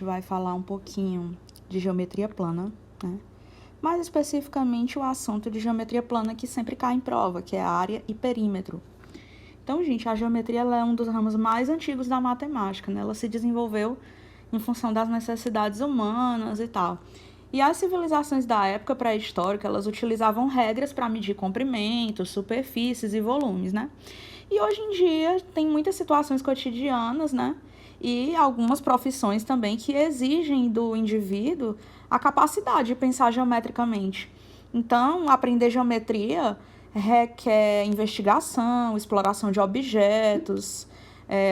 gente vai falar um pouquinho de geometria plana, né? Mais especificamente o assunto de geometria plana que sempre cai em prova, que é área e perímetro. Então, gente, a geometria ela é um dos ramos mais antigos da matemática, né? Ela se desenvolveu em função das necessidades humanas e tal. E as civilizações da época pré-histórica, elas utilizavam regras para medir comprimentos, superfícies e volumes, né? E hoje em dia tem muitas situações cotidianas, né? E algumas profissões também que exigem do indivíduo a capacidade de pensar geometricamente. Então, aprender geometria requer investigação, exploração de objetos,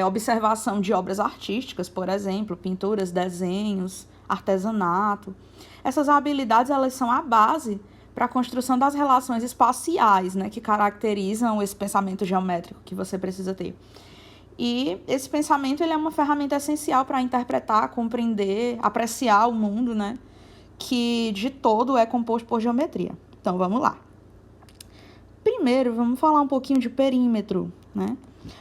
observação de obras artísticas, por exemplo, pinturas, desenhos, artesanato. Essas habilidades elas são a base para a construção das relações espaciais, né, que caracterizam esse pensamento geométrico que você precisa ter. E esse pensamento ele é uma ferramenta essencial para interpretar, compreender, apreciar o mundo, né, que de todo é composto por geometria. Então, vamos lá. Primeiro, vamos falar um pouquinho de perímetro, né?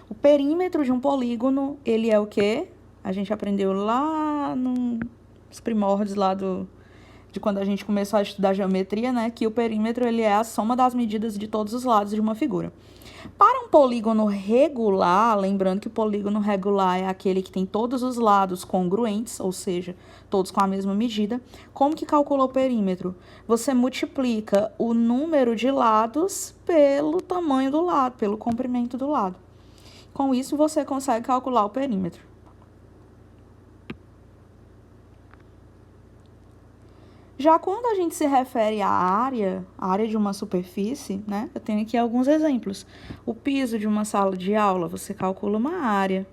O perímetro de um polígono, ele é o quê? A gente aprendeu lá nos primórdios lá de quando a gente começou a estudar geometria, né? Que o perímetro ele é a soma das medidas de todos os lados de uma figura. Para um polígono regular, lembrando que o polígono regular é aquele que tem todos os lados congruentes, ou seja, todos com a mesma medida. Como que calcula o perímetro? Você multiplica o número de lados pelo tamanho do lado, pelo comprimento do lado. Com isso, você consegue calcular o perímetro. Já quando a gente se refere à área de uma superfície, né? Eu tenho aqui alguns exemplos. O piso de uma sala de aula, você calcula uma área.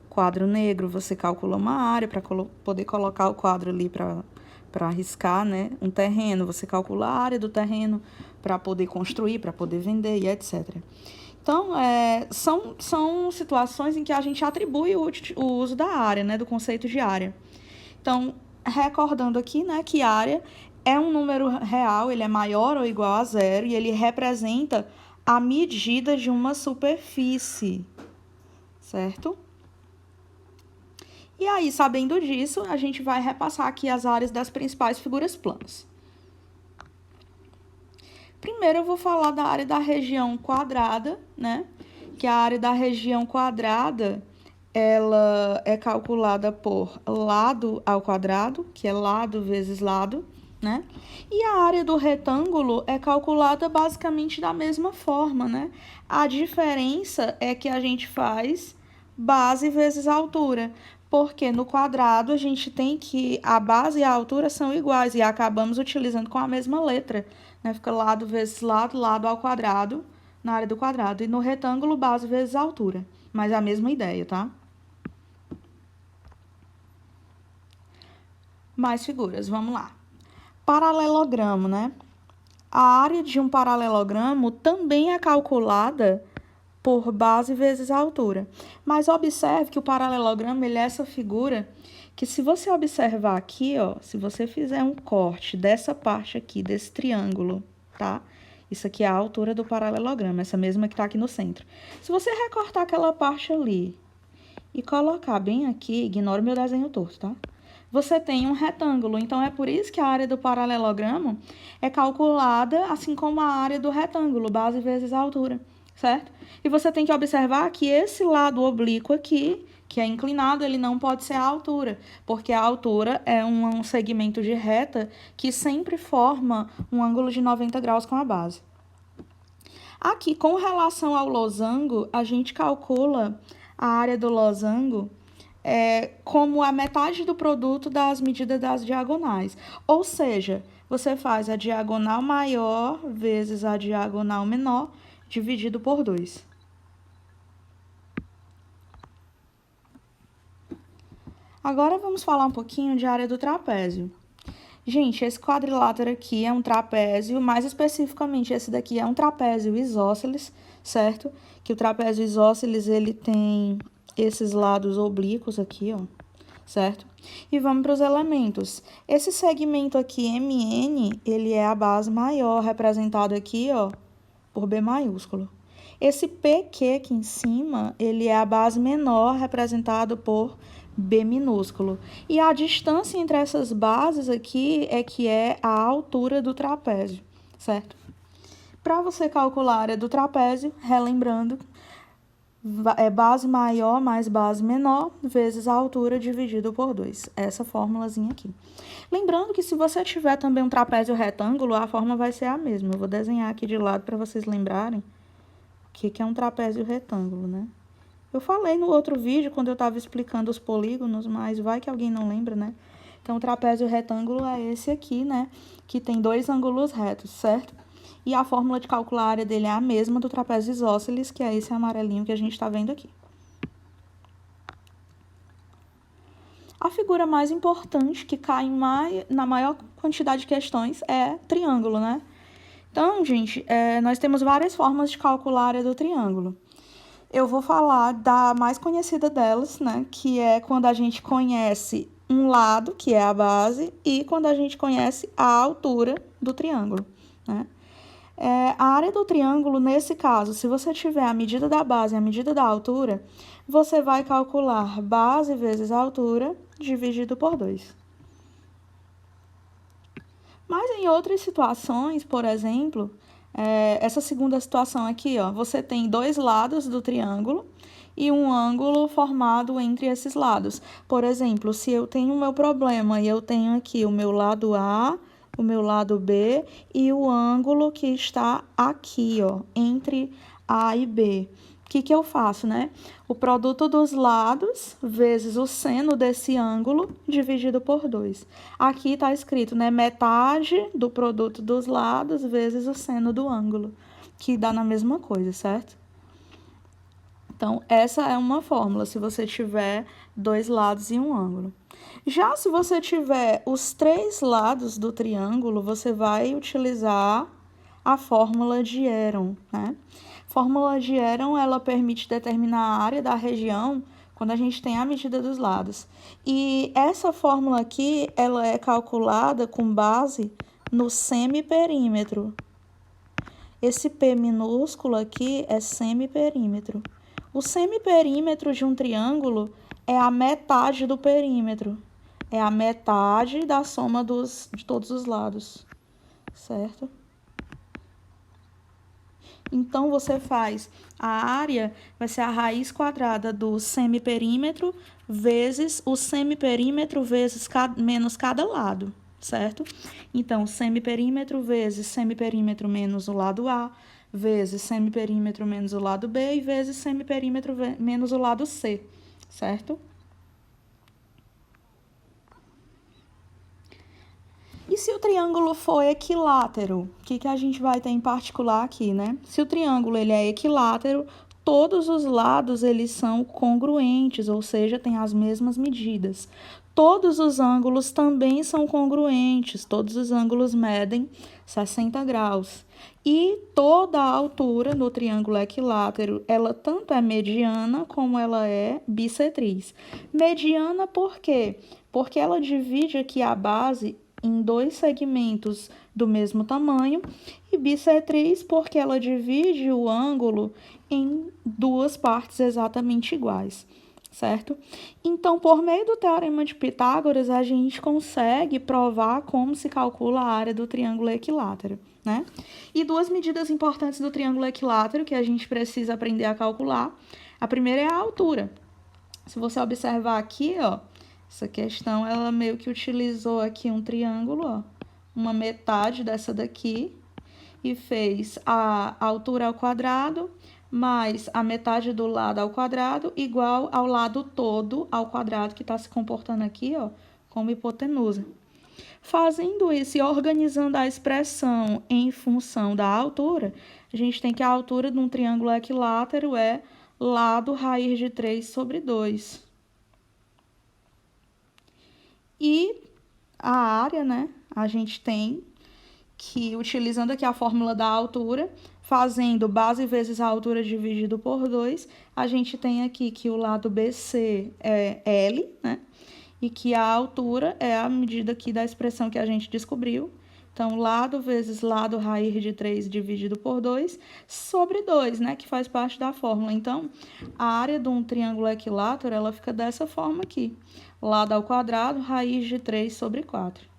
Quadro negro, você calcula uma área para poder colocar o quadro ali para riscar, né? Um terreno, você calcula a área do terreno para poder construir, para poder vender e etc. Então, são situações em que a gente atribui o uso da área, né? Do conceito de área. Então, recordando aqui, né, que área é um número real, ele é maior ou igual a zero e ele representa a medida de uma superfície, certo? E aí, sabendo disso, a gente vai repassar aqui as áreas das principais figuras planas. Primeiro, eu vou falar da área da região quadrada, né? Que a área da região quadrada ela é calculada por lado ao quadrado, que é lado vezes lado, né? E a área do retângulo é calculada basicamente da mesma forma, né? A diferença é que a gente faz base vezes altura, porque no quadrado a gente tem que a base e a altura são iguais e acabamos utilizando com a mesma letra, né? Fica lado vezes lado, lado ao quadrado, na área do quadrado. E no retângulo, base vezes altura, mas é a mesma ideia, tá? Mais figuras, vamos lá. Paralelogramo, né? A área de um paralelogramo também é calculada por base vezes altura. Mas observe que o paralelogramo ele é essa figura que se você observar aqui, ó, se você fizer um corte dessa parte aqui, desse triângulo, tá? Isso aqui é a altura do paralelogramo, essa mesma que tá aqui no centro. Se você recortar aquela parte ali e colocar bem aqui, ignora o meu desenho torto, tá? Você tem um retângulo, então é por isso que a área do paralelogramo é calculada assim como a área do retângulo, base vezes a altura, certo? E você tem que observar que esse lado oblíquo aqui, que é inclinado, ele não pode ser a altura, porque a altura é um segmento de reta que sempre forma um ângulo de 90 graus com a base. Aqui, com relação ao losango, a gente calcula a área do losango como a metade do produto das medidas das diagonais. Ou seja, você faz a diagonal maior vezes a diagonal menor, dividido por 2. Agora, vamos falar um pouquinho de área do trapézio. Gente, esse quadrilátero aqui é um trapézio, mais especificamente esse daqui é um trapézio isósceles, certo? Que o trapézio isósceles, ele tem esses lados oblíquos aqui, ó, certo? E vamos para os elementos. Esse segmento aqui, MN, ele é a base maior, representado aqui, ó, por B maiúsculo. Esse PQ aqui em cima, ele é a base menor, representado por B minúsculo. E a distância entre essas bases aqui é que é a altura do trapézio, certo? Para você calcular a área do trapézio, relembrando, é base maior mais base menor vezes a altura dividido por 2. Essa formulazinha aqui. Lembrando que se você tiver também um trapézio retângulo, a forma vai ser a mesma. Eu vou desenhar aqui de lado para vocês lembrarem o que é um trapézio retângulo, né? Eu falei no outro vídeo, quando eu estava explicando os polígonos, mas vai que alguém não lembra, né? Então, o trapézio retângulo é esse aqui, né? Que tem dois ângulos retos, certo? E a fórmula de calcular a área dele é a mesma do trapézio isósceles, que é esse amarelinho que a gente está vendo aqui. A figura mais importante, que cai na maior quantidade de questões, é triângulo, né? Então, gente, nós temos várias formas de calcular a área do triângulo. Eu vou falar da mais conhecida delas, né? Que é quando a gente conhece um lado, que é a base, e quando a gente conhece a altura do triângulo, né? A área do triângulo, nesse caso, se você tiver a medida da base e a medida da altura, você vai calcular base vezes altura dividido por 2. Mas em outras situações, por exemplo, essa segunda situação aqui, ó, você tem dois lados do triângulo e um ângulo formado entre esses lados. Por exemplo, se eu tenho o meu problema e eu tenho aqui o meu lado A, o meu lado B e o ângulo que está aqui, ó, entre A e B. O que eu faço, né? O produto dos lados vezes o seno desse ângulo dividido por 2. Aqui está escrito, né? Metade do produto dos lados vezes o seno do ângulo, que dá na mesma coisa, certo? Então, essa é uma fórmula, se você tiver dois lados e um ângulo. Já se você tiver os três lados do triângulo, você vai utilizar a fórmula de Heron, né? A fórmula de Heron, ela permite determinar a área da região quando a gente tem a medida dos lados. E essa fórmula aqui, ela é calculada com base no semiperímetro. Esse P minúsculo aqui é semiperímetro. O semiperímetro de um triângulo é a metade do perímetro. É a metade da soma de todos os lados, certo? Então, você faz a área, vai ser a raiz quadrada do semiperímetro vezes o semiperímetro vezes menos cada lado, certo? Então, semiperímetro vezes semiperímetro menos o lado A, vezes semiperímetro menos o lado B e vezes semiperímetro menos o lado C, certo? E se o triângulo for equilátero, o que a gente vai ter em particular aqui, né? Se o triângulo ele é equilátero, todos os lados eles são congruentes, ou seja, têm as mesmas medidas. Todos os ângulos também são congruentes, todos os ângulos medem 60 graus. E toda a altura do triângulo equilátero, ela tanto é mediana como ela é bissetriz. Mediana por quê? Porque ela divide aqui a base em dois segmentos do mesmo tamanho, e bissetriz porque ela divide o ângulo em duas partes exatamente iguais, certo? Então, por meio do teorema de Pitágoras, a gente consegue provar como se calcula a área do triângulo equilátero, né? E duas medidas importantes do triângulo equilátero que a gente precisa aprender a calcular. A primeira é a altura. Se você observar aqui, ó, essa questão, ela meio que utilizou aqui um triângulo, ó, uma metade dessa daqui, e fez a altura ao quadrado mais a metade do lado ao quadrado igual ao lado todo ao quadrado, que está se comportando aqui, ó, como hipotenusa. Fazendo isso e organizando a expressão em função da altura, a gente tem que a altura de um triângulo equilátero é lado raiz de 3 sobre 2. E a área, né, a gente tem que, utilizando aqui a fórmula da altura, fazendo base vezes a altura dividido por 2, a gente tem aqui que o lado BC é L, né, e que a altura é a medida aqui da expressão que a gente descobriu, Então, lado vezes lado raiz de 3 dividido por 2 sobre 2, né? Que faz parte da fórmula. Então, a área de um triângulo equilátero, ela fica dessa forma aqui. Lado ao quadrado, raiz de 3 sobre 4.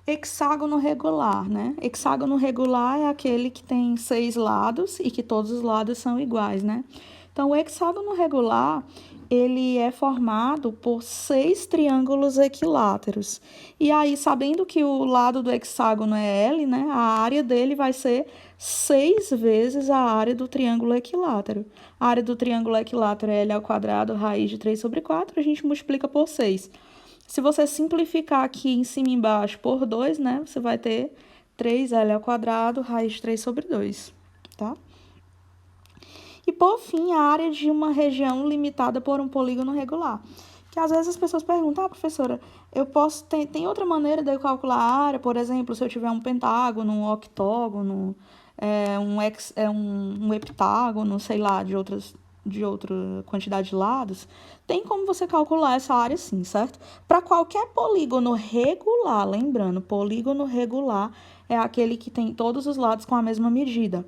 Hexágono regular, né? Hexágono regular é aquele que tem 6 lados e que todos os lados são iguais, né? Então, o hexágono regular, ele é formado por 6 triângulos equiláteros. E aí, sabendo que o lado do hexágono é L, né? A área dele vai ser 6 vezes a área do triângulo equilátero. A área do triângulo equilátero é L ao quadrado, raiz de 3 sobre 4, a gente multiplica por 6. Se você simplificar aqui em cima e embaixo por 2, né? Você vai ter 3L ao quadrado, raiz de 3 sobre 2, tá? E, por fim, a área de uma região limitada por um polígono regular. Que às vezes as pessoas perguntam, professora, tem outra maneira de eu calcular a área? Por exemplo, se eu tiver um pentágono, um octógono, um heptágono, sei lá, de outra quantidade de lados, tem como você calcular essa área sim, certo? Para qualquer polígono regular, lembrando, polígono regular é aquele que tem todos os lados com a mesma medida.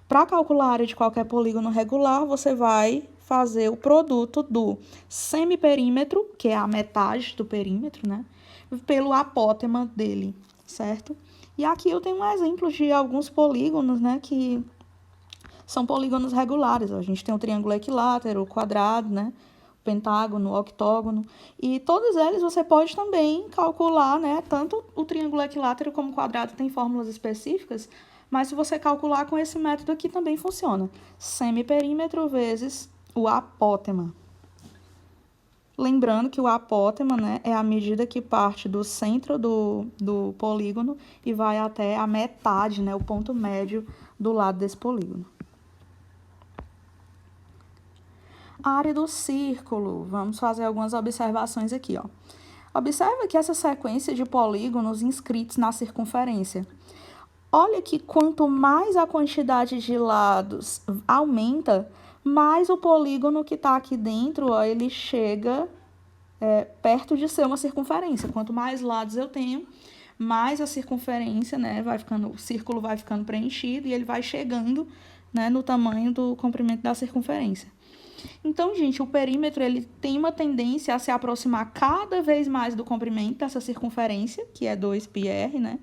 Para calcular a área de qualquer polígono regular, você vai fazer o produto do semiperímetro, que é a metade do perímetro, né? Pelo apótema dele, certo? E aqui eu tenho um exemplo de alguns polígonos, né? Que são polígonos regulares. A gente tem o triângulo equilátero, o quadrado, né? O pentágono, o octógono. E todos eles você pode também calcular, né? Tanto o triângulo equilátero como o quadrado tem fórmulas específicas, mas se você calcular com esse método aqui também funciona. Semiperímetro vezes o apótema. Lembrando que o apótema, né, é a medida que parte do centro do polígono e vai até a metade, né, o ponto médio do lado desse polígono. A área do círculo. Vamos fazer algumas observações aqui, ó. Observa que essa sequência de polígonos inscritos na circunferência. Olha que quanto mais a quantidade de lados aumenta, mais o polígono que está aqui dentro, ó, ele chega perto de ser uma circunferência. Quanto mais lados eu tenho, mais a circunferência, né, o círculo vai ficando preenchido e ele vai chegando, né, no tamanho do comprimento da circunferência. Então, gente, o perímetro ele tem uma tendência a se aproximar cada vez mais do comprimento dessa circunferência, que é 2πr, né?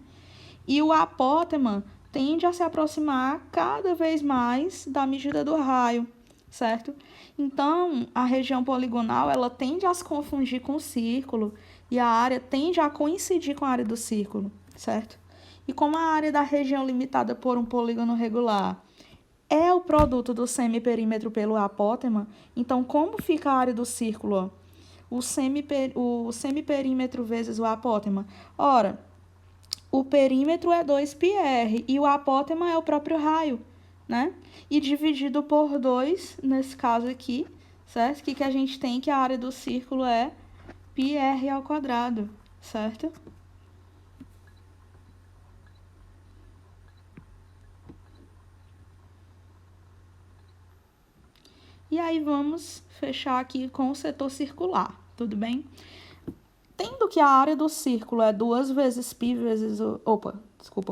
E o apótema tende a se aproximar cada vez mais da medida do raio, certo? Então, a região poligonal, ela tende a se confundir com o círculo e a área tende a coincidir com a área do círculo, certo? E como a área da região limitada por um polígono regular é o produto do semiperímetro pelo apótema, então como fica a área do círculo? Ó? O semiperímetro vezes o apótema. Ora, o perímetro é 2πr e o apótema é o próprio raio, né? E dividido por 2, nesse caso aqui, certo? Que a gente tem que a área do círculo é πr ao quadrado, certo? E aí vamos fechar aqui com o setor circular, tudo bem? Tendo que a área do círculo é 2 vezes π vezes o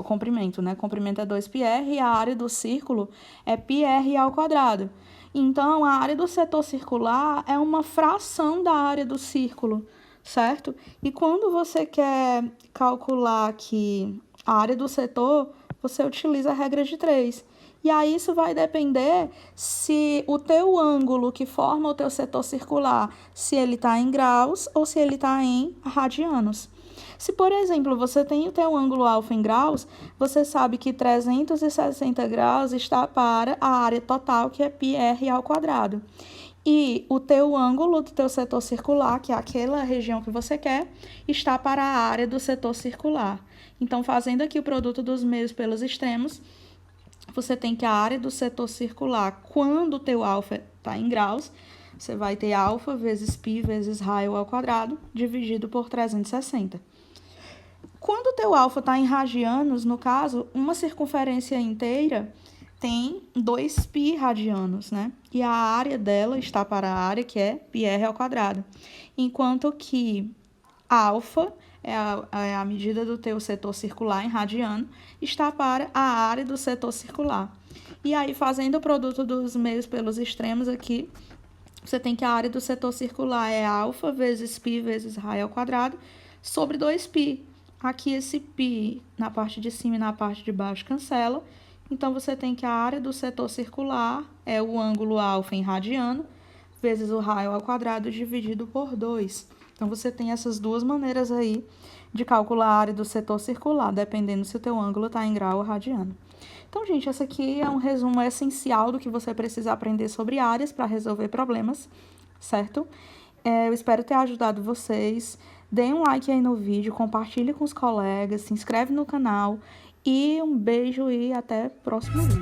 comprimento, né? Comprimento é 2πr e a área do círculo é πr ao quadrado. Então, a área do setor circular é uma fração da área do círculo, certo? E quando você quer calcular aqui a área do setor, você utiliza a regra de 3. E aí isso vai depender se o teu ângulo que forma o teu setor circular, se ele está em graus ou se ele está em radianos. Se, por exemplo, você tem o teu ângulo alfa em graus, você sabe que 360 graus está para a área total, que é πr ao quadrado. E o teu ângulo do teu setor circular, que é aquela região que você quer, está para a área do setor circular. Então, fazendo aqui o produto dos meios pelos extremos, você tem que a área do setor circular, quando o teu alfa está em graus, você vai ter alfa vezes π vezes raio ao quadrado, dividido por 360. Quando o teu alfa está em radianos, no caso, uma circunferência inteira tem 2π radianos, né? E a área dela está para a área que é πr². Enquanto que alfa é a medida do teu setor circular em radiano, está para a área do setor circular. E aí, fazendo o produto dos meios pelos extremos aqui, você tem que a área do setor circular é alfa vezes π vezes r² sobre 2π. Aqui esse π na parte de cima e na parte de baixo cancela. Então, você tem que a área do setor circular é o ângulo alfa em radiano vezes o r² dividido por 2. Então, você tem essas duas maneiras aí de calcular a área do setor circular, dependendo se o teu ângulo está em grau ou radiano. Então, gente, essa aqui é um resumo essencial do que você precisa aprender sobre áreas para resolver problemas, certo? Eu espero ter ajudado vocês. Deem um like aí no vídeo, compartilhe com os colegas, se inscreve no canal e um beijo e até o próximo vídeo.